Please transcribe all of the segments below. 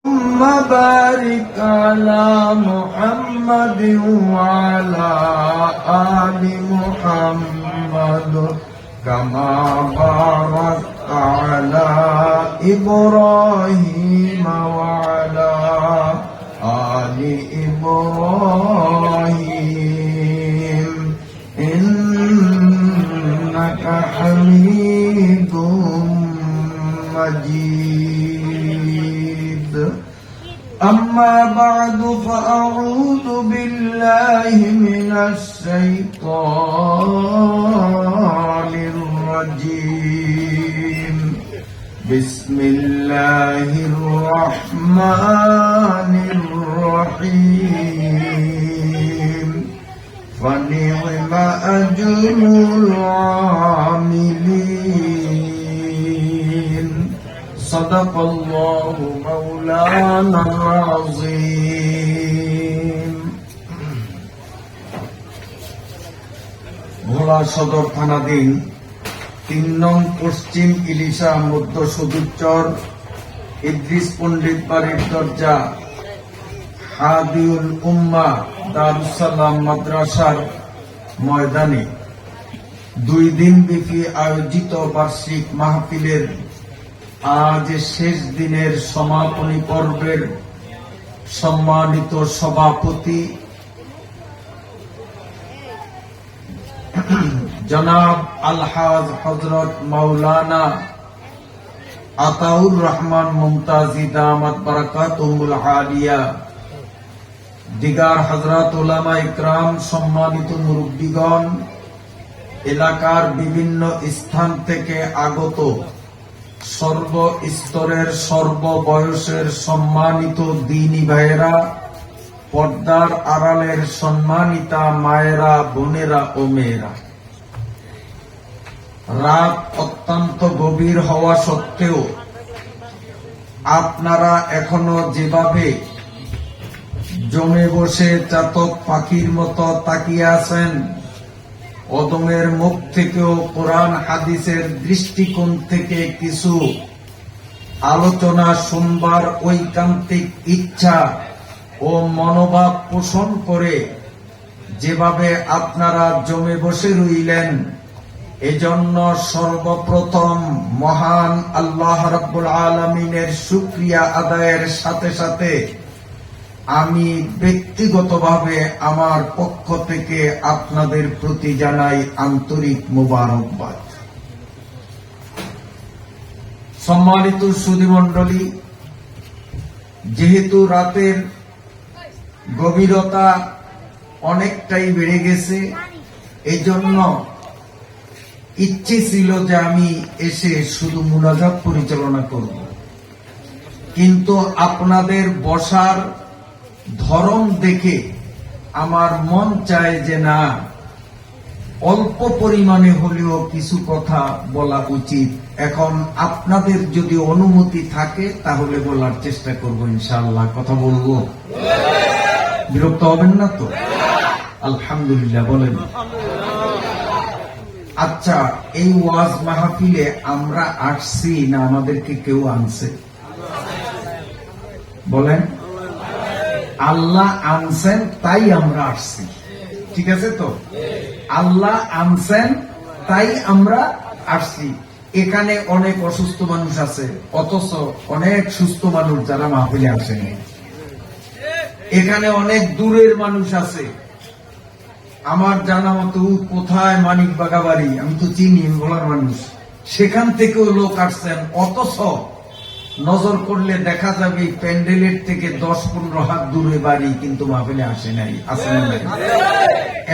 بارك على محمد وعلى آل محمد كما باركت على إبراهيم وعلى آل إبراهيم إنك حميد مجيد. أما بعد فأعوذ بالله من الشيطان الرجيم. بسم الله الرحمن الرحيم. فنعم أجر العاملين. صدق الله مولانا العظيم. ভোলা সদর থানাধীন ৩ নং পশ্চিম ইলিশা মধ্য সদুরচর ইদ্রিস পণ্ডিত বাড়ির দরজা হাদিউল উম্মাহ দারুস সালাম মাদ্রাসার ময়দানে 2 দিন ব্যাপী আয়োজিত বার্ষিক মাহফিলের আজ শেষ দিনের সমাপনী পর্বের সম্মানিত সভাপতি জনাব আলহাজ হযরত মাওলানা আতাউর রহমান মুমতাজি দামাত বারাকাতুহুল আলিয়া, দিগার হযরত উলামা ইকরাম, সম্মানিত মুরব্বিগণ, এলাকার বিভিন্ন স্থান থেকে আগত সর্ব স্তরের সর্ববয়সের সম্মানিত দ্বীনী ভাইয়েরা, পর্দার আড়ালের সম্মানিতা মায়েরা, বোনেরা ও মেয়েরা, রাত অত্যন্ত গভীর হওয়া সত্ত্বেও আপনারা এখনো যেভাবে জমে বসে চাতক পাখির মতো তাকিয়ে আছেন, অদমের মুখ থেকেও কোরআন হাদিসের দৃষ্টিকোণ থেকে কিছু আলোচনা শুনবার ঐকান্তিক ইচ্ছা ও মনোভাব পোষণ করে যেভাবে আপনারা জমে বসে রইলেন, এজন্য সর্বপ্রথম মহান আল্লাহ রাব্বুল আলামিনের শুকরিয়া আদায়ের সাথে সাথে আমি ব্যক্তিগতভাবে আমার পক্ষ থেকে আপনাদের প্রতি জানাই আন্তরিক মোবারকবাদ। সম্মানিত সুধীমণ্ডলী, যেহেতু রাতের গভীরতা অনেকটাই বেড়ে গেছে, এজন্য ইচ্ছে ছিল যে আমি এসে শুধু মুনাজাত পরিচালনা করব, কিন্তু আপনাদের বসার ধরন দেখে আমার মন চায় যে না, অল্প পরিমাণে হলেও কিছু কথা বলা উচিত। এখন আপনাদের যদি অনুমতি থাকে তাহলে বলার চেষ্টা করব, ইনশাআল্লাহ। কথা বলবো, বিরক্ত হবেন না তো? আলহামদুলিল্লাহ বলেন। আচ্ছা, এই ওয়াজ মাহফিলে আমরা আসছি না আমাদেরকে কেউ আনছে? বলেন। আল্লাহ আনছেন তাই আমরা আসছি, ঠিক আছে তো? আল্লাহ আনছেন তাই আমরা আসছি। এখানে অনেক অসুস্থ মানুষ আছে, অথচ অনেক সুস্থ মানুষ যারা মাহফিলে আসেনি। এখানে অনেক দূরের মানুষ আছে, আমার জানা মতো কোথায় মানিক বাগাবাড়ি, আমি তো চিনি, বলার মানুষ, সেখান থেকেও লোক আসছেন, অথচ নজর করলে দেখা যাবে প্যান্ডেলের থেকে 10-15 হাত দূরে বাড়ি, কিন্তু মাহফিলে আসে নাই।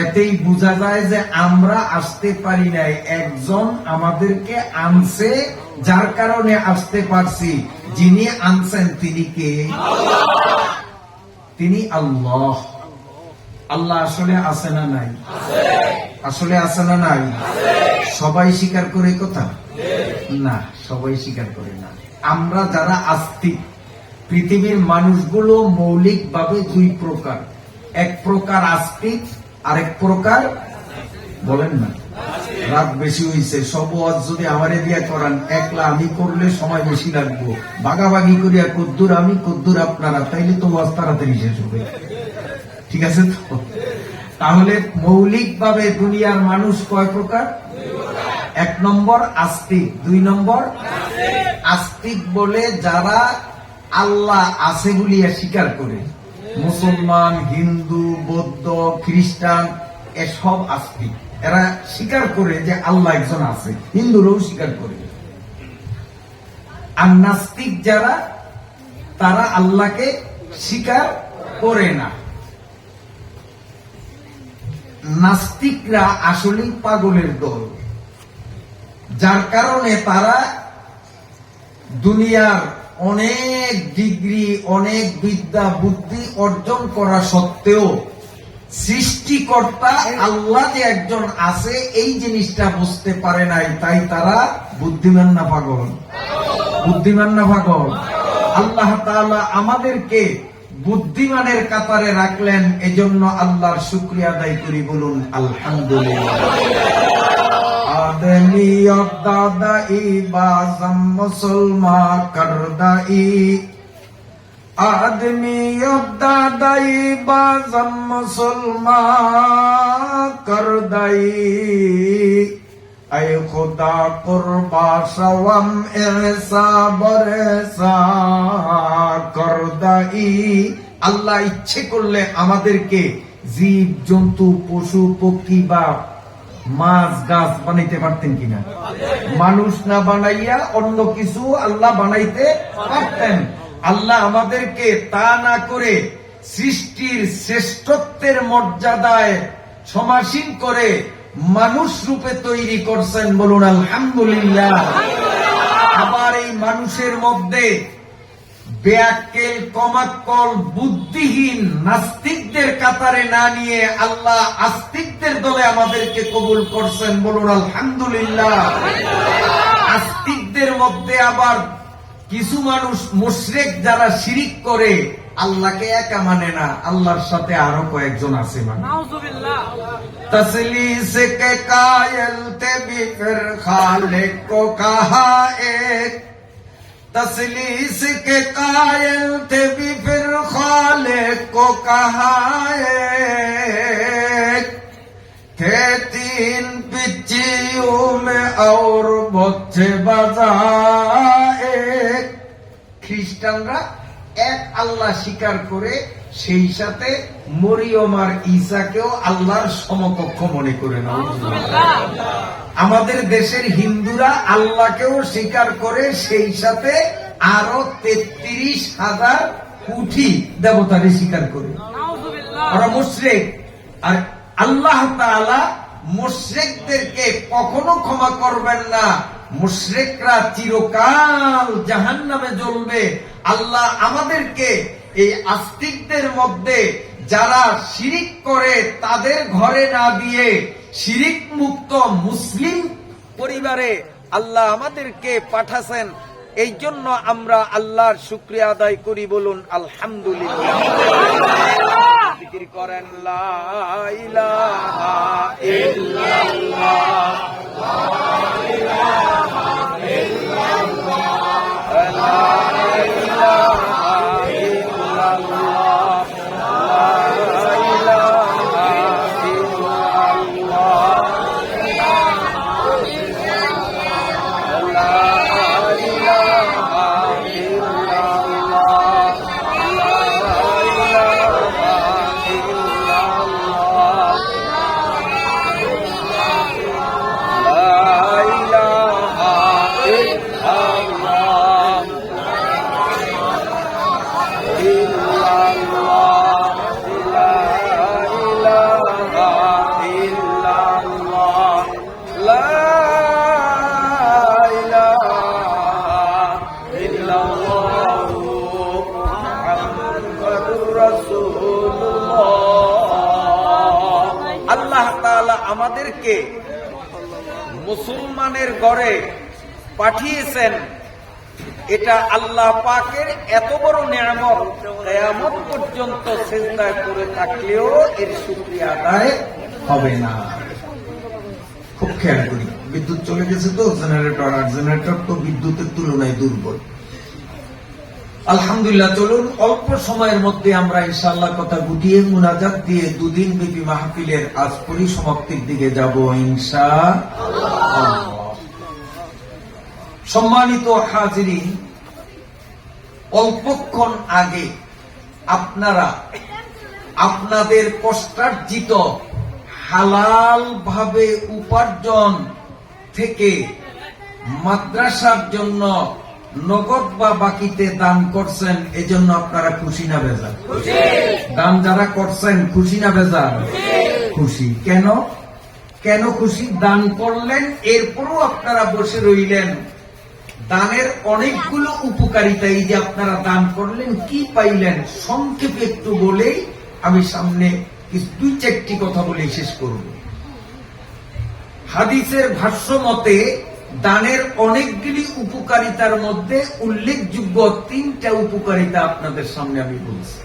এতেই বোঝা যায় যে আমরা আসতে পারি নাই, একজন আমাদেরকে আনছে, যার কারণে আসতে পারছি। যিনি আনছেন তিনি কে? তিনি আল্লাহ। আল্লাহ আসলে আছে না নাই? আসলে আছে না নাই? সবাই স্বীকার করে কথা? না, সবাই স্বীকার করে না। আমরা যারা আস্তিক, পৃথিবীর মানুষগুলো মৌলিকভাবে 2 প্রকার। এক প্রকার আস্তিক, আরেক প্রকার বলেন না রাত বেশি হয়েছে, সব ওয়াজ যদি আমারে দিয়া করান, একলা আমি করলে সময় বেশি লাগবো, ভাগাভাগি করিয়া কদ্দুর আমি কদ্দুর আপনারা, তাইলে তো ওয়াজ তাড়াতাড়ি শেষ হবে। ঠিক আছে তো? তাহলে মৌলিকভাবে দুনিয়ার মানুষ কয় প্রকার? 1 নম্বর আস্তিক, 2 নম্বর আস্তিক বলে যারা আল্লাহ আছে বলিয়া স্বীকার করে, মুসলমান, হিন্দু, বৌদ্ধ, খ্রিস্টান, এসব আস্তিক। এরা স্বীকার করে যে আল্লাহ একজন আছে, হিন্দুরাও স্বীকার করে। আর নাস্তিক যারা, তারা আল্লাহকে স্বীকার করে না। নাস্তিকরা আসলেই পাগলের দল, যার কারণে তারা দুনিয়ার অনেক ডিগ্রি, অনেক বিদ্যা বুদ্ধি অর্জন করা সত্ত্বেও সৃষ্টিকর্তা আল্লাহ যে একজন আছে এই জিনিসটা বুঝতে পারে নাই। তাই তারা বুদ্ধিমান না পাগল? বুদ্ধিমান না পাগল? আল্লাহ তাআলা আমাদেরকে বুদ্ধিমানের কাতারে রাখলেন, এজন্য আল্লাহর শুকরিয়া আদায় করি, বলুন আলহামদুলিল্লাহ। আদমিয়ত দাদাই বাজম মুসলমা করদাই, আদমিয়ত দাদাই বাজম মুসলমা করদাই, আয় খুদা কুরবা সওয়াম এসা বরসা করদাই। আল্লাহ ইচ্ছে করলে আমাদেরকে জীব জন্তু, পশু পক্ষী বা মাছ গাছ বানাইতে পারতেন কিনা? মানুষ না বানাইয়া অন্য কিছু আল্লাহ বানাইতে পারতেন। আল্লাহ আমাদেরকে তা না করে সৃষ্টির শ্রেষ্ঠত্বের মর্যাদায় সমাসীন করে মানুষ রূপে তৈরি করছেন, বলুন আলহামদুলিল্লাহ। আবার এই মানুষের মধ্যে বেয়াক্কেল, কমাক্কল, বুদ্ধিহীন নাস্তিকদের কাতারে না নিয়ে আল্লাহ আস্তিকদের দলে আমাদেরকে কবুল করছেন, বলুন আলহামদুলিল্লাহ। আস্তিকদের মধ্যে আবার কিছু মানুষ মুশরিক, যারা শিরিক করে, আল্লাহকে একা মানে না, আল্লাহর সাথে আরো কয়েকজন আছে। মানে তসলিস কে কাयल थे भी फिर खालिक को कहा एक, तसलीस के कायल थे भी फिर खालिक को कहा एक, थे 3 पिच्चियों में और बच्चे बजा एक। খ্রিস্টানরা এক আল্লাহ স্বীকার করে, সেই সাথে মরিয়ম আর ঈসাকেও আল্লাহর সমকক্ষ মনে করে না। আমাদের দেশের হিন্দুরা আল্লাহকেও স্বীকার করে, সেই সাথে আরো 33,000 কোটি দেবতারে স্বীকার করে। ওরা মুশরিক। আর আল্লাহ তাআলা মুশরিকদেরকে কখনো ক্ষমা করবেন না। মুশরিকরা চিরকাল জাহান্নামে জ্বলবে। আল্লাহ আমাদেরকে এই আস্তিকদের মধ্যে যারা শিরিক করে তাদের ঘরে না দিয়ে শিরিক মুক্ত মুসলিম পরিবারে আল্লাহ আমাদেরকে পাঠাছেন। এই জন্য আমরা আল্লাহর শুকরিয়া আদায় করি, বলুন আলহামদুলিল্লাহ। জিকির করেন লা ইলাহা ইল্লাল্লাহ, লা ইলাহা ইল্লাল্লাহ, লা ইলাহা ইল্লাল্লাহ, লা ইলাহা ইল্লাল্লাহ, আল্লাহ তাআলা আমাদেরকে মুসলমানের ঘরে পাঠিয়েছেন। এটা আল্লাহ পাকের এত বড় নিয়ামত, কিয়ামত পর্যন্ত সিজদায় পড়ে থাকলেও এর শুকরিয়া আদায় হবে না। খুব খেয়াল করি। বিদ্যুৎ চলে গেছে তো জেনারেটর, আর জেনারেটর তো বিদ্যুতের তুলনায় দুর্বল। আলহামদুলিল্লাহ, চলুন অল্প সময়ের মধ্যে আমরা ইনশাআল্লাহ কথা গুটিয়ে মুনাজাত দিয়ে দুদিন ব্যাপী মাহফিলের আজ পরিসমাপ্তির দিকে যাব ইনশাআল্লাহ। সম্মানিত হাজিরিন, অল্পক্ষণ আগে আপনারা আপনাদের কষ্টার্জিত হালাল ভাবে উপার্জন থেকে মাদ্রাসার জন্য নগদ বা বাকিতে দান করছেন, এজন্য আপনারা খুশি না বেজার? দান যারা করছেন খুশি না বেজার? খুশি। কেন কেন খুশি? দান করলেন, এরপরও আপনারা বসে রইলেন। দানের অনেকগুলো উপকারিতা, এই যে আপনারা দান করলেন, কি পাইলেন সংক্ষেপে একটু বলেই আমি সামনে দুই চারটি কথা বলে শেষ করব। হাদিসের ভাষ্য মতে দানের অনেকগুলি উপকারিতার মধ্যে উল্লেখযোগ্য তিনটা উপকারিতা আপনাদের সামনে আমি বলছি।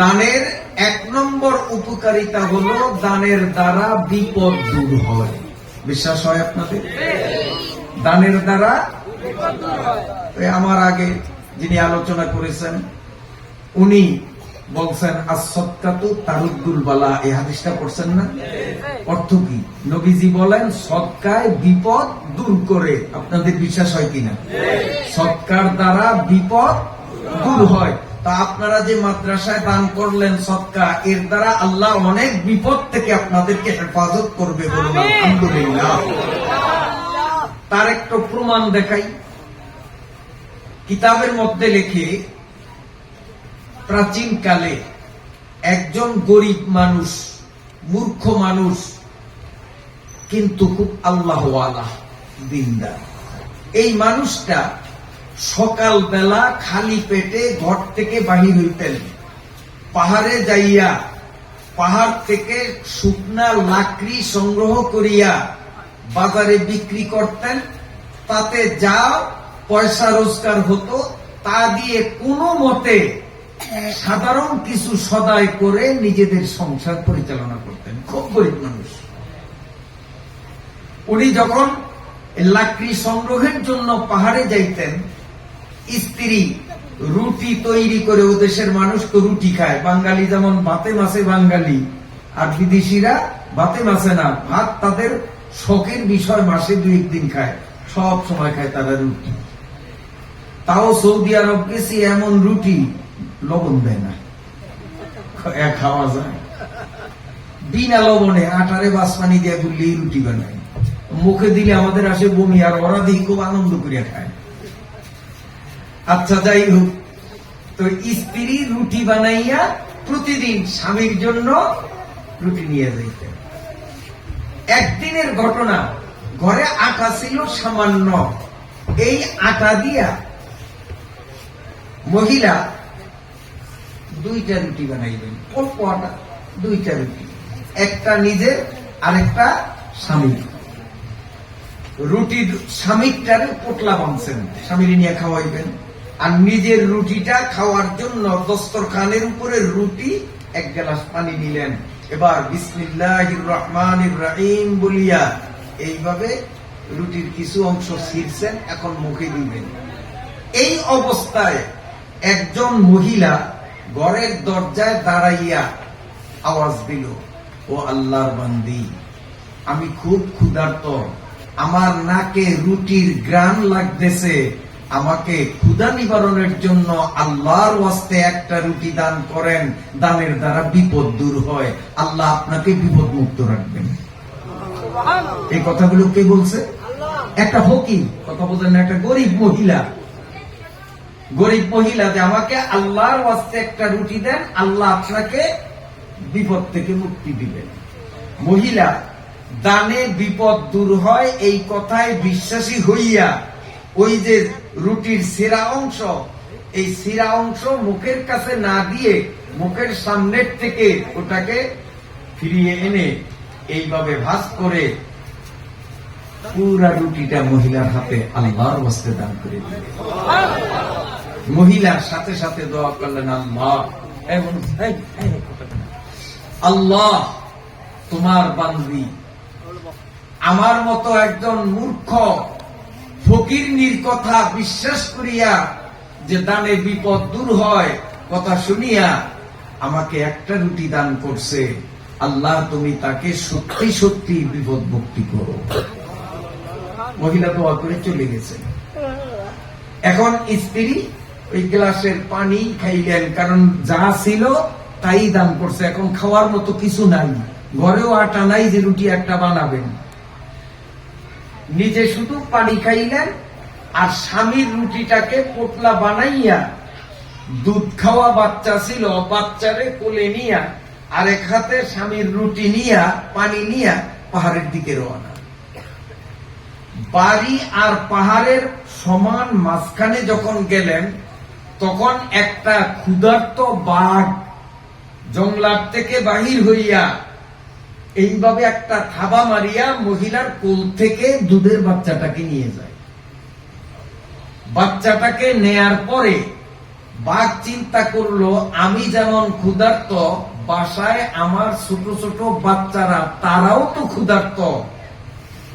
দানের এক নম্বর উপকারিতা হলো দানের দ্বারা বিপদ দূর হয়। বিশ্বাস হয় আপনাদের? দানের দ্বারা আমার আগে যিনি আলোচনা করেছেন উনি বলছেন as-সাদকাতু তারুদ্দুল বালা, এই হাদিসটা পড়ছেন না? অর্থ কি? নবীজি বলেন সদকায় বিপদ দূর করে। আপনাদের বিশ্বাস হয় কিনা? সদকার দ্বারা বিপদ দূর হয়। তা আপনারা যে মাদ্রাসায় দান করলেন সদকা, এর দ্বারা আল্লাহ অনেক বিপদ থেকে আপনাদেরকে হেফাজত করবে, বলুন আলহামদুলিল্লাহ। তার একটা প্রমাণ দেখাই। কিতাবের মধ্যে লেখে প্রাচীন কালে একজন গরিব মানুষ, মূর্খ মানুষ, কিন্তু খুব আল্লাহওয়ালা, দিনদার। এই মানুষটা সকালবেলা খালি পেটে ঘর থেকে বাহির হইতেন, পাহাড়ে যাইয়া পাহাড় থেকে শুকনা লাকড়ি সংগ্রহ করিয়া বাজারে বিক্রি করতেন। তাতে যা পয়সা রোজগার হতো তা দিয়ে কোনো মতে সাধারণ কিছু সদাই করে নিজেদের সংসার পরিচালনা করতেন। খুব গরিব মানুষ। উনি যখন লাকড়ি সংগ্রহের জন্য পাহাড়ে যাইতেন, স্ত্রী রুটি তৈরি করে, ও দেশের মানুষ তো রুটি খায়, বাঙালি যেমন ভাতে মাছে বাঙালি, আর বিদেশিরা ভাতে মাছে না, ভাত তাদের শখের বিষয়, মাসে 2-1 দিন খায়, সব সময় খায় তারা রুটি। তাও সৌদি আরব গেছি, এমন রুটি লবণ দেয় না, খাওয়া যায় বিনা লবণে, আটারে বাসপানি দিয়ে গুললেই রুটি বানায়, মুখে দিলে আমাদের আসে বমি, আর ওরা দিয়ে খুব আনন্দ করিয়া খায়। আচ্ছা, যাই হোক, তো স্ত্রী রুটি বানাইয়া প্রতিদিন স্বামীর জন্য রুটি নিয়ে যাইতেন। একদিনের ঘটনা, ঘরে আটা ছিল সামান্য, এই আটা দিয়া মহিলা 2টা রুটি বানাইবেন, অল্প আটা, 2টা রুটি, একটা নিজের আরেকটা স্বামীর। রুটির স্বামীরটারে পোটলা বানছেন, স্বামীর নিয়ে খাওয়াইবেন, আর নিজের রুটিটা খাওয়ার জন্য দস্তরখানের উপরে রুটি 1 গ্লাস পানি নিলেন। এবার বিসমিল্লাহির রহমানির রহিম বলিয়া এইভাবে রুটির কিছু অংশ ছিঁড়ছেন, এখন মুখে দিবেন। এই অবস্থায় একজন মহিলা ঘরের দরজায় দাঁড়াইয়া আওয়াজ দিল, ও আল্লাহর বান্দি, আমি খুব ক্ষুধার্ত, আমার নাকে রুটির ঘ্রাণ লাগতেছে, আমাকে ক্ষুধা নিবারণের জন্য আল্লাহর ওয়াস্তে একটা রুটি দান করেন, দানের দ্বারা বিপদ দূর হয়, আল্লাহ আপনাকে বিপদ মুক্ত রাখবেন। এই কথাগুলো কে বলছে? একটা ফকির, কথা বলছেন না, একটা গরিব মহিলা। গরিব মহিলা যে আমাকে আল্লাহর ওয়াস্তে একটা রুটি দেন, আল্লাহ আপনাকে বিপদ থেকে মুক্তি দিবেন। মহিলা দানে বিপদ দূর হয় এই কথায় বিশ্বাসী হইয়া ওই যে রুটির ছিঁড়া অংশ, এই ছিঁড়া অংশ মুখের কাছে না দিয়ে মুখের সামনের থেকে ওটাকে ফিরিয়ে এনে এইভাবে ভাঁজ করে পুরা রুটিটা মহিলার হাতে আল্লাহর ওয়াস্তে দান করে দিলেন। মহিলার সাথে সাথে দোয়া করলেন, আল্লাহ, আল্লাহ তোমার বান্দি। আমার মতো একজন মূর্খ ফকিরনির কথা বিশ্বাস করিয়া যে দানে বিপদ দূর হয় কথা শুনিয়া আমাকে একটা রুটি দান করছে, আল্লাহ তুমি তাকে সত্যি সত্যি বিপদ মুক্তি করো। মহিলা দোয়া করে চলে গেছে। এখন স্ত্রী ওই গ্লাসের পানি খাইলেন, কারণ যা ছিল তাই দান করছে, এখন খাওয়ার মতো কিছু নাই, ঘরেও আটা নাই যে রুটি একটা বানাবেন। নিজে শুধু পানি খাইলেন আর স্বামীর রুটিটাকে পোটলা বানাইয়া, দুধ খাওয়া বাচ্চা ছিল, বাচ্চারে কোলে নিয়া আরেক হাতে স্বামীর রুটি নিয়া পানি নিয়া পাহাড়ের দিকে রওনা। বাড়ি আর পাহাড়ের সমান মাঝখানে যখন গেলেন, তখন একটা ক্ষুধার্ত বাঘ জঙ্গলার থেকে বাহির হইয়া এইভাবে একটা থাবা মারিয়া মহিলার কোল থেকে দুধের বাচ্চাটাকে নিয়ে যায়। বাচ্চাটাকে নেয়ার পরে বাঘ চিন্তা করলো, আমি যেমন ক্ষুধার্ত, বাসায় আমার ছোট ছোট বাচ্চারা তারাও তো ক্ষুধার্ত,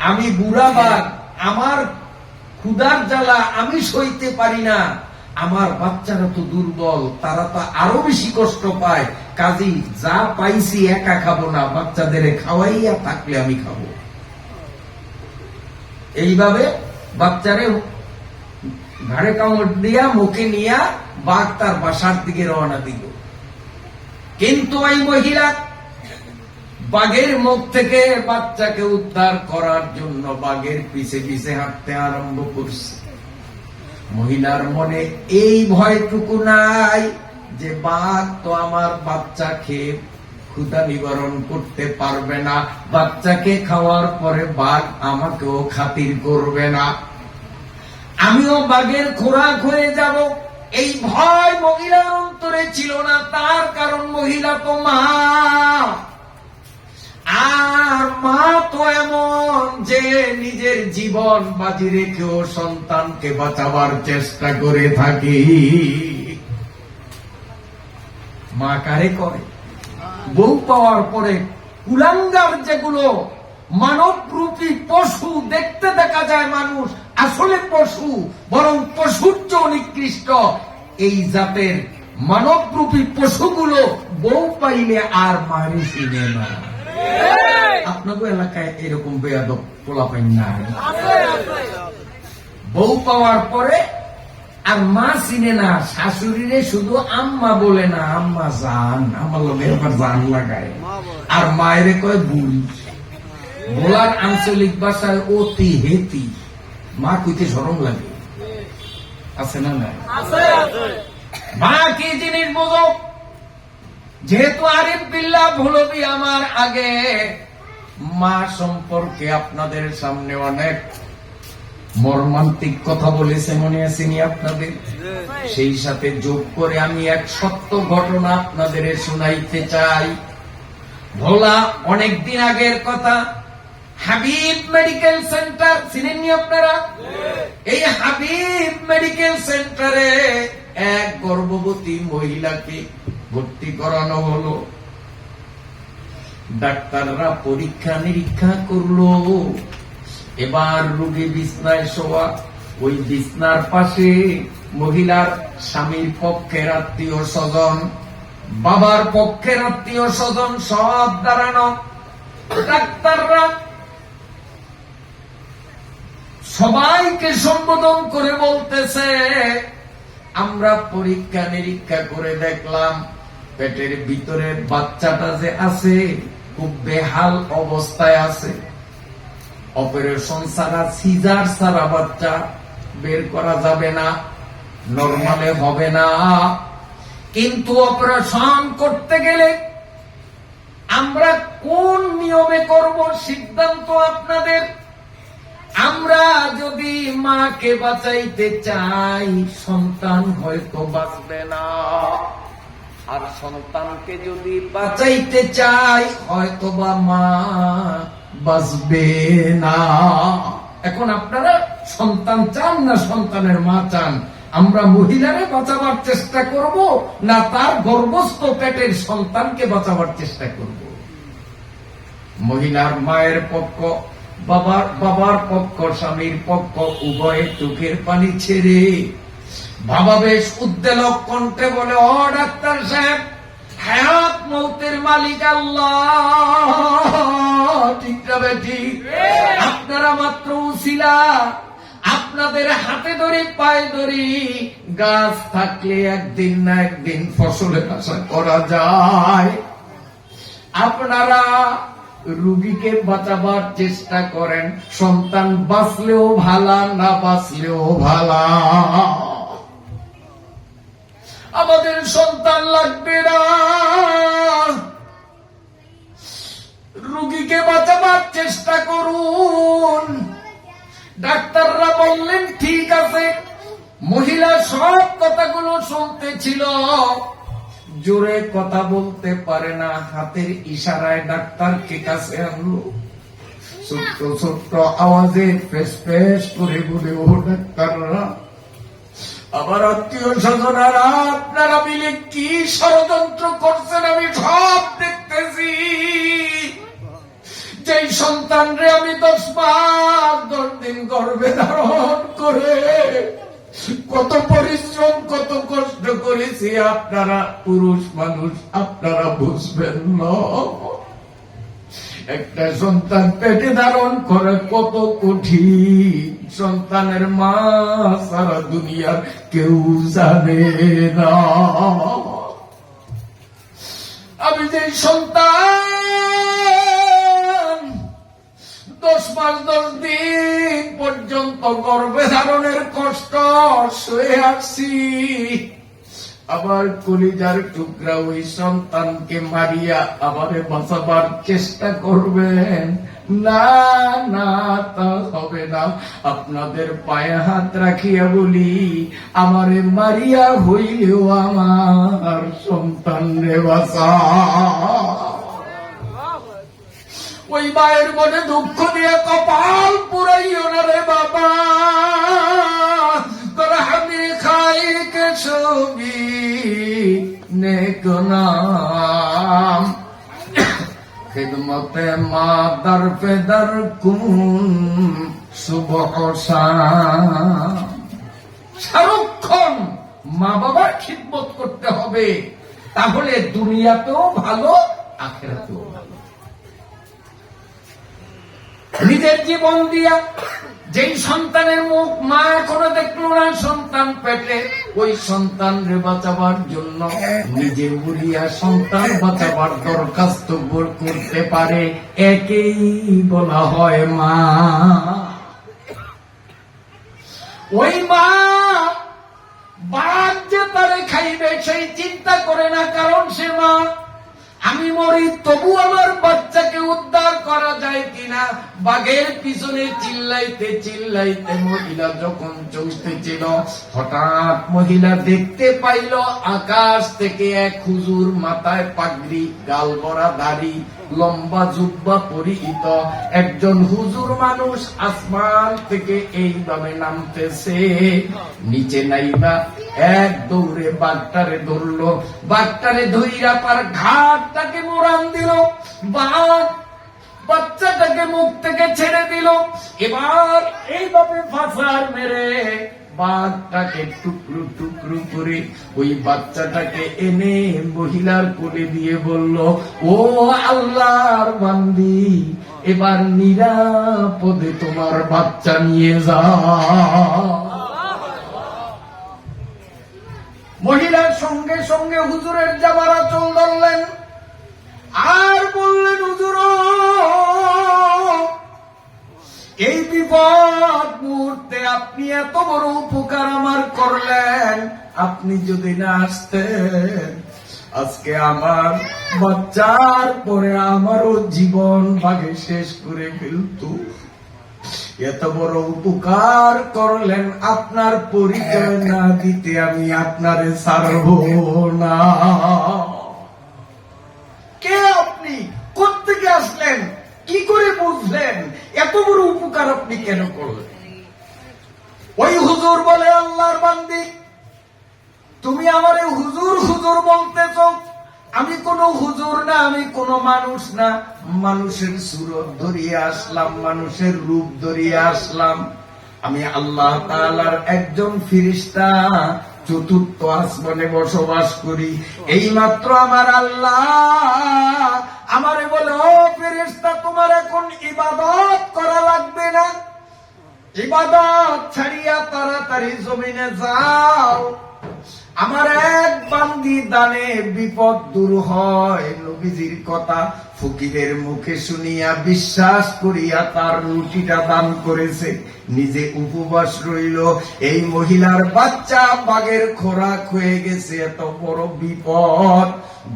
আমি বুড়া বাঘ, আমার ক্ষুধার জ্বালা আমি সইতে পারি না, আমার বাচ্চারা তো দুর্বল, তারা তো আরো বেশি কষ্ট পায়, কাজী যা পাইছি একা খাবো না, বাচ্চাদের খাওয়াইয়া থাকলে আমি খাবো। এইভাবে বাচ্চারে ঘাড়ে কামড় দিয়া মুখে নিয়া বাঘ তার বাসার দিকে রওনা দিল। কিন্তু ওই মহিলা বাঘের মুখ থেকে বাচ্চাকে উদ্ধার করার জন্য বাঘের পিছে পিছে হাঁটতে আরম্ভ করছে। মহিলার মনে এই ভয়টুকু নাই যে বাঘ তো আমার বাচ্চা খেয়ে ক্ষুধা নিবারণ করতে পারবে না, বাচ্চাকে খাওয়ার পরে বাঘ আমাকেও খাতির করবে না, আমিও বাঘের খোরাক হয়ে যাব। এই ভয় মহিলার অন্তরে ছিল না, তার কারণ মহিলা তো মা, আর মা তো এমন যে নিজের জীবন বাজি রেখেও সন্তানকে বাঁচাবার চেষ্টা করে থাকি। মা কারে করে? বউ পাওয়ার পরে কুলাঙ্গার যেগুলো মানবরূপী পশু, দেখতে দেখা যায় মানুষ, আসলে পশু, বরং পশুর চেয়ে নিকৃষ্ট এই জাতের মানবরূপী পশুগুলো বউ পাইলে আর মারি চিনে না। আপনাদের এলাকায় এরকম বেয়াদব পোলাপাইন নাই? বউ পাওয়ার পরে আর মা চিনে না, শাশুড়িরে শুধু আম্মা বলে না, আম্মা জান, আমার লোক এবার জান লাগায়, আর মায়েরে কয় বুড়ি। ভোলার আঞ্চলিক ভাষায় অতি হেতি, মা কইতে শরম লাগে, আছে না? না, মা কি জিনিস বোঝো? যেহেতু আরিফ বিল্লাহ ভুলবি আমার আগে মা সম্পর্কে আপনাদের সামনে অনেক মর্মান্তিক কথা বলেছে, মনে আসেনি আপনাদের? সেই সাথে যোগ করে আমি এক সত্য ঘটনা আপনাদের শুনাইতে চাই। ভোলা অনেকদিন আগের কথা, হাবিব মেডিকেল সেন্টার চিনেননি আপনারা? এই হাবিব মেডিকেল সেন্টারে এক গর্ভবতী মহিলাকে ভর্তি করানো হলো। ডাক্তাররা পরীক্ষা নিরীক্ষা করলো। এবার রোগী বিছনায় শোয়া, ওই বিছনার পাশে মহিলার স্বামীর পক্ষের আত্মীয় স্বজন, বাবার পক্ষের আত্মীয় স্বজন সব দাঁড়ানো। ডাক্তাররা সবাইকে সম্বোধন করে বলতেছে, আমরা পরীক্ষা নিরীক্ষা করে দেখলাম পেটের ভিতরে বাচ্চাটা যে আছে খুব বেহাল অবস্থায় আছে, অপারেশন ছাড়া, সিজার ছাড়া বাচ্চা বের করা যাবে না, নরমালে হবে না। কিন্তু অপারেশন করতে গেলে আমরা কোন নিয়মে করব সিদ্ধান্ত আপনাদের। আমরা যদি মাকে বাঁচাইতে চাই, সন্তান হয়তো বাঁচবে না, আর সন্তানকে যদি বাঁচাইতে চাই হয়তো বা মা বাঁচবে না। এখন আপনারা সন্তান চান না সন্তানের মা চান? আমরা মহিলারে বাঁচাবার চেষ্টা করব না তার গর্ভস্থ পেটের সন্তানকে বাঁচাবার চেষ্টা করব? মহিলার মায়ের পক্ষ, বাবার পক্ষ, স্বামীর পক্ষ, উভয়ে চোখের পানি ছেড়ে বাবা বেশ উদ্বেলক কণ্ঠে বলে, ও ডাক্তার সাহেব, হায়াত মৌতের মালিক আল্লাহ, ঠিক না ঠিক? আপনারা মাত্র উসিলা, আপনাদের হাতে ধরি পায়ে ধরি, গাছ থাকলে একদিন না একদিন ফসলের আশা করা যায়। আপনারা রুগীকে বাঁচাবার চেষ্টা করেন, সন্তান বাঁচলেও ভালা, না বাঁচলেও ভালা। আমাদের সন্তান লাগবে না, রুগীকে বাঁচাবার চেষ্টা করুন। ডাক্তাররা বললেন ঠিক আছে। মহিলা সব কথাগুলো শুনতেছিল, জোরে কথা বলতে পারে না, হাতের ইশারায় ডাক্তারকে কাছে আনলো। ছোট্ট ছোট্ট আওয়াজে ফেস ফেস করে বলে, ও ডাক্তাররা, আমার আত্মীয় স্বজনেরা, আপনারা মিলে কি ষড়যন্ত্র করছেন আমি সব দেখতেছি। যেই সন্তানরে আমি 10 মাস 10 দিন গর্ভে ধারণ করে কত পরিশ্রম কত কষ্ট করেছি, আপনারা পুরুষ মানুষ, আপনারা বুঝবেন না। একটা সন্তান পেটে ধারণ করে কত কঠিন, সন্তানের মা সারা দুনিয়ার কেউ জানে না। আমি যে সন্তান 10 মাস 10 দিন পর্যন্ত গর্ভে ধারণের কষ্ট সয়ে আসছি, আবার কলিজার টুকরা ওই সন্তানকে মারিয়া আবারে বাঁচাবার চেষ্টা করবেন? না না, তা হবে না। আপনাদের পায়ে হাত রাখিয়া বলি, আমারে মারিয়া হইলেও আমার সন্তান রে বাঁচা। ওই মায়ের মনে দুঃখ দিয়ে কপাল পুরাইও না রে বাবা, আমি খাই কে ছবি নেক নাম, খিদমতে মা দর পে দর কুন সুবহ শাম। সারাক্ষণ মা বাবার খিদমত করতে হবে, তাহলে দুনিয়াতেও ভালো, আখিরাতেও ভালো। নিজের জীবন দিয়া যেই সন্তানের মুখ মা এখনো দেখলো না, সন্তান পেটে, ওই সন্তান রে বাঁচাবার জন্য নিজে বুড়িয়া সন্তান বাঁচাবার দরখাস্ত করতে পারে, একেই বলা হয় মা। ওই মা বাঘ যে তারে খাইবে সেই চিন্তা করে না, কারণ সে মা। আমি মরি তবু আমার বাচ্চাকে উদ্ধার করা যায় কিনা, বাঘের পিছনে চিল্লাইতে চিল্লাইতে মহিলা যখন চলতেছিল, হঠাৎ মহিলা দেখতে পাইল আকাশ থেকে এক হুজুর, মাথায় পাগড়ি, গাল ভরা দাড়ি, লম্বা জুব্বা পরিহিত একজন হুজুর মানুষ আসমান থেকে এইভাবে নামতেছে। নিচে নাইবা এক দৌড়ে বাঘটারে ধরলো, বাঘটারে ধইরা পার ঘাটটাকে মোড়ান দিল, বাঘ বাচ্চাটাকে মুখ থেকে ছেড়ে দিল। এবার এইভাবে ফাঁসার মেরে বাঘটাকে টুকরো টুকরো করে ওই বাচ্চাটাকে এনে মহিলার কোলে দিয়ে বলল, ও আল্লাহর বান্দি, এবার নিরাপদে তোমার বাচ্চা নিয়ে যাও। মহিলার সঙ্গে সঙ্গে হুজুরের যাবার আঁচল ধরলেন আর বললেন, হুজুর, এই বিপদ মুহূর্তে আপনি এত বড় উপকার আমার করলেন, আপনি যদি না আসতেন আজকে আমার বাচ্চার পরে আমারও জীবন ভাগে শেষ করে ফেলত। এত বড় উপকার করলেন, আপনার পরিচয় না দিতে আমি আপনারে ছাড়ব না। কে আপনি? কোত্থেকে আসলেন? কি করে বুঝলেন এত বড় উপকার আপনি কেন করলেন? ওই হুজুর বলে, আল্লাহর বান্দি, তুমি আমারে হুজুর হুজুর বলতেছ, আমি কোনো হুজুর না, আমি কোনো মানুষ না, মানুষের সুরত ধরিয়ে আসলাম, মানুষের রূপ ধরিয়ে আসলাম। আমি আল্লাহ তাআলার একজন ফেরেশতা, চতুর্থ আসমানে বসবাস করি। এইমাত্র আমার আল্লাহ আমারে বলে, ও ফেরেশতা, তোমার এখন ইবাদত করা লাগবে না, ইবাদত ছাড়িয়া তাড়াতাড়ি জমিনে যাও। আমার এক বান্দি দানে বিপদ দূর হয়। নবীজির কথা ফকিরের মুখে শুনিয়া বিশ্বাস করিয়া তার রুটিটা দান করেছে, নিজে উপবাস রইল। এই মহিলার বাচ্চা বাঘের খোরাক হয়ে গেছে। এত বড় বিপদ,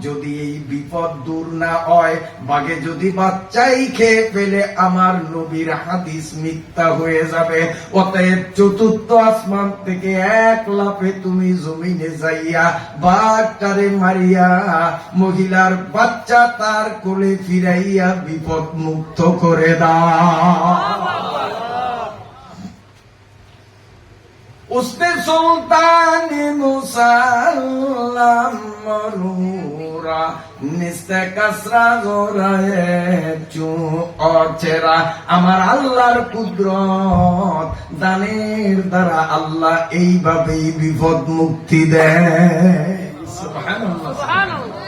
যদি এই বিপদ দূর না হয়, বাঘে যদি বাচ্চাই খেয়ে ফেলে, আমার নবীর হাদিস মিথ্যা হয়ে যাবে। অতএব চতুর্থ আসমান থেকে এক লাফে তুমি জমিনে যাইয়া বাঘটারে মারিয়া মহিলার বাচ্চা তার কোলে ফিরাইয়া বিপদ মুক্ত করে দাও। उसने सुल्तान मुसल्लम मरूरा निस्ते कसरा गोराए चू অচেরা। আমার আল্লাহর কুদরত, দানের দ্বারা আল্লাহ এইভাবেই বিপদ মুক্তি দেয়। সুবহানাল্লাহ, সুবহানাল্লাহ।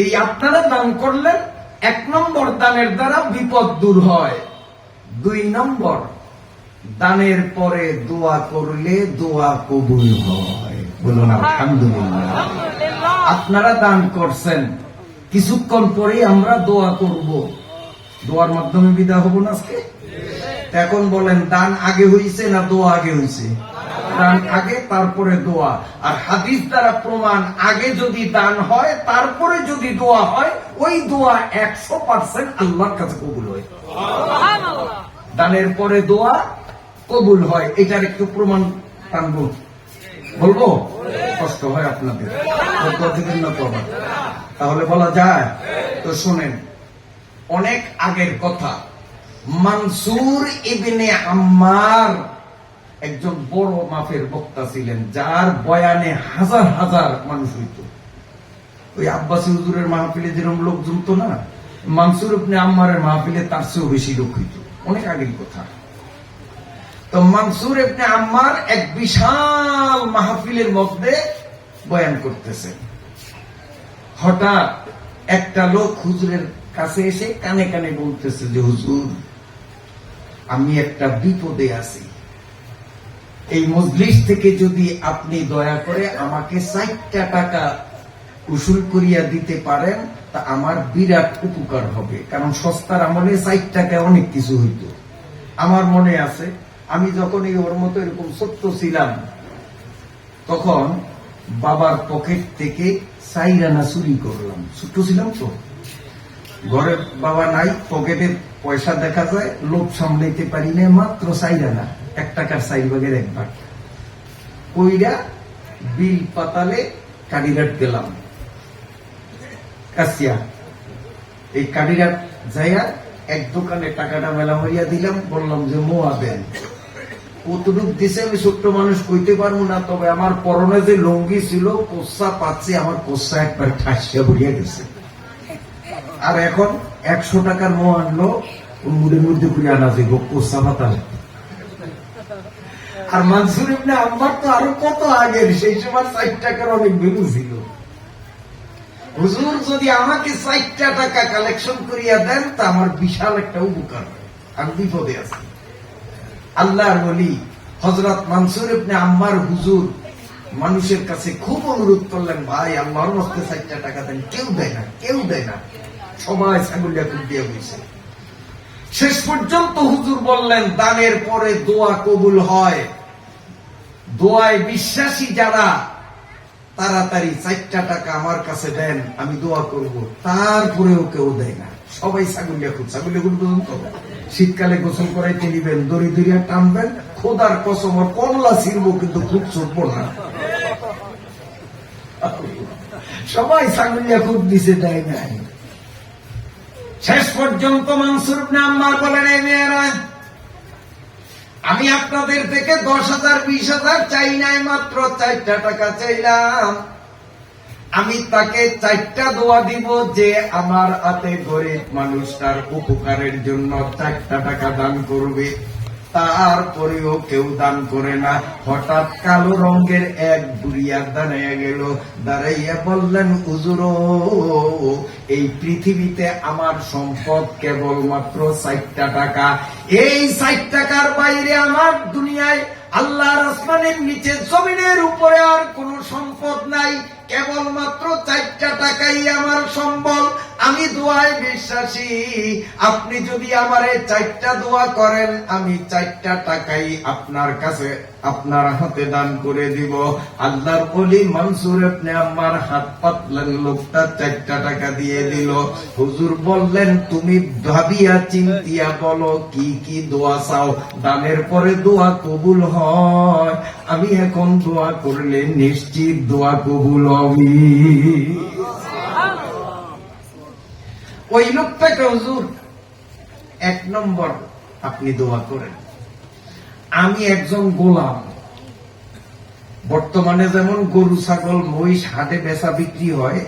এই আপনারা দান করলেন, 1 নম্বর দানের দ্বারা বিপদ দূর হয়। 2 নম্বর, দানের পরে দোয়া করলে দোয়া কবুল হয়। বলুন আলহামদুলিল্লাহ। আপনারা দান করছেন, কিছুক্ষণ পরে আমরা দোয়া করব, দোয়ার মাধ্যমে বিদায় হব না আজকে। এখন বলেন, দান আগে হইছে না দোয়া আগে হইছে? দান আগে, তারপরে দোয়া। আর হাদিস দ্বারা প্রমাণ, আগে যদি দান হয় তারপরে যদি দোয়া হয়, ওই দোয়া 100% আল্লাহর কাছে কবুল হয়। দানের পরে দোয়া কবুল হয়, এটার একটু প্রমাণ টানবো, বলবো? কষ্ট হয় আপনাদের, দিবেন না তো আবার, তাহলে বলা যায়? তো শোনেন, অনেক আগের কথা। মানসুর ইবনে আম্মার একজন বড় মাপের বক্তা ছিলেন, যার বয়ানে হাজার হাজার মানুষ হইত। ওই আব্বাসী হুজুরের মাহফিলে যেরকম লোক জমতো না, মানসুর ইবনে আম্মারের মাহফিলে তার চেয়েও বেশি লোক হইত। অনেক আগের কথা। তো মানসুর ইবনে আম্মার এক বিশাল মাহফিলের মধ্যে বয়ান করতেছেন। হঠাৎ একটা লোক হুজুরের কাছে এসে কানে কানে বলতেছে যে, হুজুর, আমি একটা বিপদে আছি, এই মজলিস থেকে যদি আপনি দয়া করে আমাকে 4টা টাকা উসুল করিয়া দিতে পারেন, তা আমার বিরাট উপকার হবে। কারণ সস্তার আমলে 4 টাকায় অনেক কিছু হইত। আমার মনে আছে, আমি যখন এই ওর মতো এরকম ছোট্ট ছিলাম, তখন বাবার পকেট থেকে 4 আনা চুরি করলাম। ছোট্ট ছিলাম তো, ঘরে বাবা নাই, পকেটে পয়সা দেখা যায়, লোভ সামলাইতে পারি না, মাত্র 4 আনা, 1 টাকার 4 ভাগের 1 ভাগ কইরা বিল পাতালে কাডিঘাট গেলাম, কাছিয়া। এই কাডিঘাট যাইয়া এক দোকানে টাকাটা মেলা মারিয়া দিলাম, বললাম যে মোয়া দেন। কতটুক দিছে আমি ছোট্ট মানুষ কইতে পারবো না, তবে আমার পরনে যে লুঙ্গি ছিল, কোসা পাচ্ছি, আমার কোসা একবার ঠাসিয়া ভরিয়া গেছে। আর এখন 100 টাকার মোয়া আনলো, মুড়ের মধ্যে করে আনা যাইব কোসা পাতা। আর মানসুর ইবনে আম্মার তো আরো কত আগের, সেই সময় 4 টাকার অনেক ভ্যালু ছিল। হুজুর যদি আমাকে 4টা টাকা কালেকশন করিয়া দেন, তা আমার বিশাল একটা উপকার। আমি বিপদে আছি। আল্লাহর ওলি হযরত মানসুর ইবনে আম্মার হুজুর মানুষের কাছে খুব অনুরোধ করলেন, ভাই আল্লাহর ওয়াস্তে 4টা টাকা দেন। কেউ দেয় না, কেউ দেয় না, সবাই ছাগলিয়া খুব দিয়ে হয়েছে। শেষ পর্যন্ত হুজুর বললেন, দানের পরে দোয়া কবুল হয়। দোয়ায় বিশ্বাসী যারা, তাড়াতাড়ি 4টা টাকা আমার কাছে দেন, আমি দোয়া করব। তারপরেও কেউ দেয় না, সবাই ছাগলিয়া খুব। ছাগলিয়া খুব পর্যন্ত শীতকালে গোসল করাইতে নিবেন, দড়ি দড়িয়া টানবেন, খোদার কসম কমলা ছিড়ব, কিন্তু খুব ছুটব না। সবাই ছাগলিয়া খুব দিছে, দেয় নাই। শেষ পর্যন্ত মানসুর ইবনে আম্মার বলেন, এই মেয়েরা, আমি আপনাদের থেকে 10,000 20,000 চাই নাই, মাত্র 4টা টাকা চাইলাম। আমি তাকে 4টা দোয়া দিব যে আমার হাতে গরিব মানুষটার উপকারের জন্য 4টা টাকা দান করবে। তারপরেও কেউ দান করে না। হঠাৎ কালো রঙের এক বুড়িয়া দাঁড়াইয়া গেল, দাঁড়াইয়া বললেন, হুজুর, এই পৃথিবীতে আমার সম্পদ কেবলমাত্র 4টা টাকা। এই 4 টাকার বাইরে আমার দুনিয়ায় আল্লাহর আসমানের নিচে জমিনের উপরে আর কোন সম্পদ নাই, কেবলমাত্র 4টা টাকাই আমার সম্বল। আমি দোয়ায় বিশ্বাসী, আপনি যদি আমারে 4টা দোয়া করেন, আমি 4টা টাকাই আপনার কাছে আপনার হাতে দান করে দিব। আল্লাহর ওলি মনসুর ইবনে আম্মার হাত পাতলেন, লোকটা 4টা টাকা দিয়ে দিল। হুজুর বললেন, তুমি ভাবিয়া চিন্তিয়া বলো কি কি দোয়া চাও, দানের পরে দোয়া কবুল হয়। আমি এখন দোয়া করলে নিশ্চিত দোয়া কবুল হবে। ওই লোকটাকে, হুজুর 1 নম্বর আপনি দোয়া করেন, আমি একজন গোলাম। বর্তমানে যেমন গরু ছাগল মহিষ হাটে বেচা বিক্রি হয়,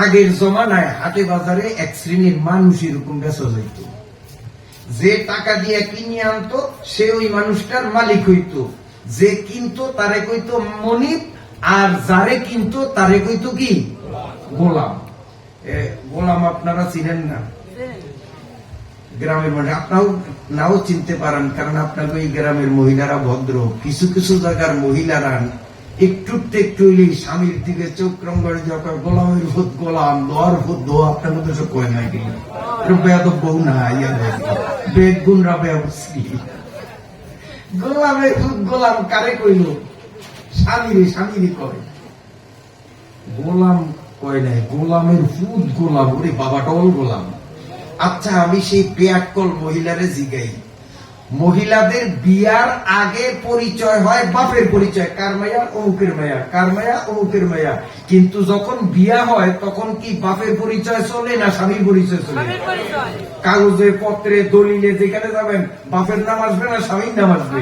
আগের জমানায় হাটে বাজারে এক শ্রেণীর মানুষ এরকম বেচা যেত। যে টাকা দিয়ে কিনে আনতো সে ওই মানুষটার মালিক হইতো, যে কিনতো তারে কইতো মনিব, আর যারে কিনতো তারে কইতো কি? গোলাম। গোলাম আপনারা চিনেন না? গ্রামের মানুষ আপনারাও নাও চিনতে পারেন, কারণ আপনাকে ওই গ্রামের মহিলারা ভদ্র। কিছু কিছু জায়গার মহিলারা একটু একটু স্বামীর দিকে চোখ রং করে যখন গোলামের ভূত গোলাম, দোয়ার ভূত দোয়া, আপনার মধ্যে সব কয় নাই কিনা বেয়াদব বউ না, বেদ গুণরা ব্যবস্থি। গোলামের ভূত গোলাম কারে কইল? স্বামীরে করে। গোলাম কয় নাই, গোলামের ভূত গোলাম। ওরে বাবাটাও গোলাম। আচ্ছা, আমি সেই বেয়াক্কল মহিলারে জিগাই, মহিলাদের বিয়ার আগে পরিচয় হয় বাপের পরিচয়, কার মায়া? অমুকের মায়া। কার মায়া? অমুকের মায়া। কিন্তু যখন বিয়া হয় তখন কি বাপের পরিচয় চলে না স্বামীর পরিচয় চলে? কাগজে পত্রে দলিলে যেখানে যাবেন বাপের নাম আসবে না স্বামীর নাম আসবে?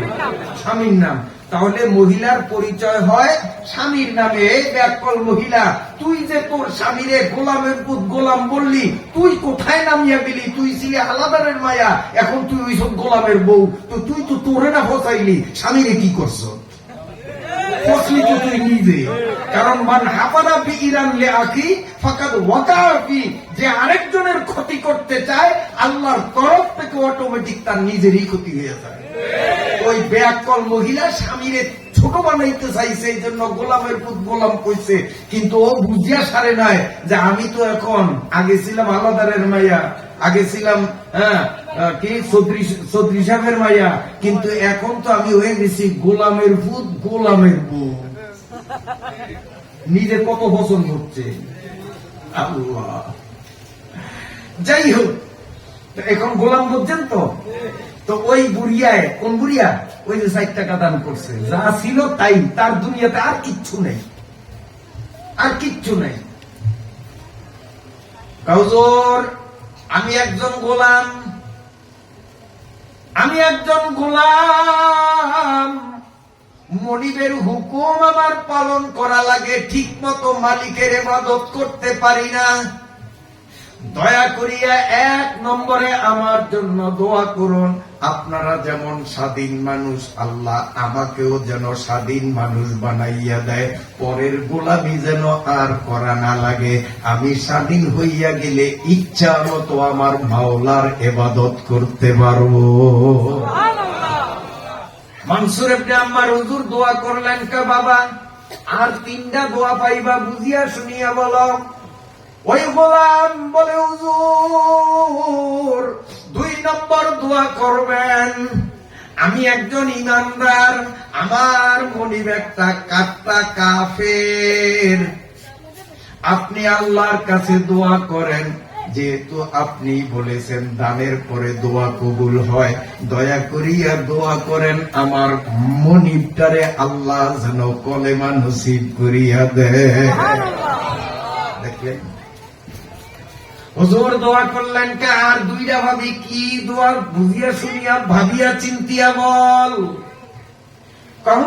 স্বামীর নাম। তাহলে মহিলার পরিচয় হয় স্বামীর নামে। এই ব্যাকল মহিলা, তুই যে তোর স্বামীরে গোলামের পুত গোলাম বললি, তুই কোথায় নামিয়া গেলি? তুই ছিলি আলাদারের মায়া, এখন তুই ওইসব গোলামের বউ। তো তুই তো তোরে না ফসাইলি, স্বামীরে কি করছ? ফসলি তো তুই নিজে। কারণ মান হাফারা ফি ইরান লে আখি ফাকাদ ওয়াকা ফি, যে আরেকজনের ক্ষতি করতে চায় আল্লাহর তরফ থেকে অটোমেটিক তার নিজেরই ক্ষতি হয়ে যায়। ওই বেয়াক্কল মহিলা স্বামীরে ছোট বানাইতে চাইছে, এই জন্য গোলামের পুত গোলাম কইছে। কিন্তু ও বুঝিয়া সারে নাই যে আমি তো এখন, আগে ছিলাম আলাদারের মাইয়া, আগে ছিলাম কি চৌধুরী সাহেবের মাইয়া, কিন্তু এখন তো আমি হয়ে গেছি গোলামের পুত গোলামের বউ। নিজে কত পছন্দ হচ্ছে আল্লাহ। যাই হোক, এখন গোলাম বুঝছেন তো? তো ওই বুড়িয়ায়, কোন বুড়িয়া? ওই যে 4 টাকা দান করছে, যা ছিল তাই, তার দুনিয়াতে আর কিচ্ছু নেই, আর কিচ্ছু নেই। হুজুর, আমি একজন গোলাম, আমি একজন গোলাম, মনিবের হুকুম আমার পালন করা লাগে, ঠিক মতো মালিকের ইবাদত করতে পারি না। দয়া করিয়া 1 নম্বরে আমার জন্য দোয়া করুন। আপনারা যেমন স্বাধীন মানুষ, আল্লাহ আমাকেও যেন স্বাধীন মানুষ বানাইয়া দেয়, পরের গোলামি যেন আর করা না লাগে। আমি স্বাধীন হইয়া গেলে ইচ্ছা মতো আমার মাওলার ইবাদত করতে পারবো। মনসুর ইবনে আম্মার হুজুর দোয়া করলেন, কা বাবা আর 3টা দোয়া পাইবা, বুঝিয়া শুনিয়া বলো। ওই গোলাম বলে, হুজুর 2 নম্বর দোয়া করবেন, আমি একজন ইমানদার, আমার মনিব একটা কাট্টা কাফের। আপনি আল্লাহর কাছে দোয়া করেন, যেহেতু আপনি বলেছেন দানের পরে দোয়া কবুল হয়, দয়া করিয়া দোয়া করেন আমার মনিবটারে আল্লাহ যেন কলেমা নসিব করিয়া দেয়। দেখলেন হুজুর দোয়া করলেন, আর 2টা ভাবি কি দোয়া? বুঝিয়া শুনিয়া ভাবিয়া চিন্তিয়া বল।